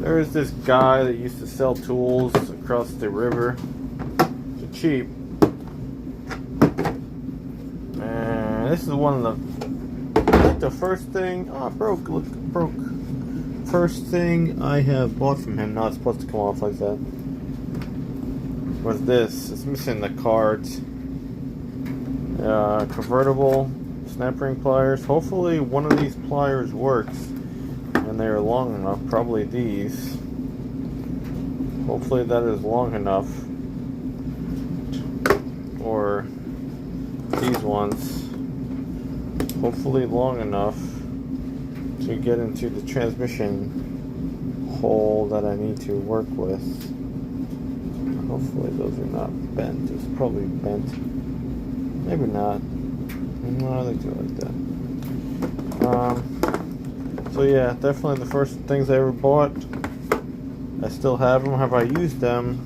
There's this guy that used to sell tools across the river for cheap. And this is one of the first thing. Oh, it broke. Look, it broke. First thing I have bought from him. Not supposed to come off like that. Was this? It's missing the cards. Convertible snap ring pliers. Hopefully, one of these pliers works, and they are long enough. Probably these. Hopefully, that is long enough. Or these ones. Hopefully long enough to get into the transmission hole that I need to work with. Hopefully those are not bent. It's probably bent. Maybe not. No, they do it like that. So yeah, definitely the first things I ever bought. I still have them. Have I used them?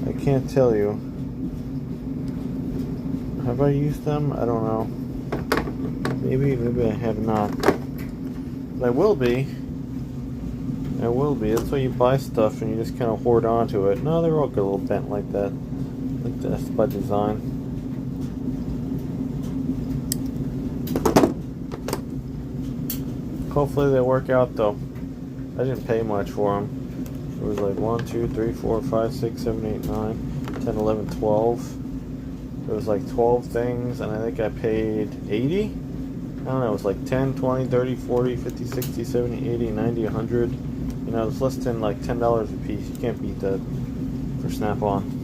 I can't tell you. Have I used them? I don't know. Maybe I have not. But I will be. I will be. That's why you buy stuff and you just kind of hoard onto it. No, they're all good, a little bent like that. Like that's by design. Hopefully they work out though. I didn't pay much for them. It was like 1, 2, 3, 4, 5, 6, 7, 8, 9, 10, 11, 12. There was like 12 things, and I think I paid 80? I don't know, it was like 10, 20, 30, 40, 50, 60, 70, 80, 90, 100. You know, it's less than like $10 a piece. You can't beat that for Snap-on.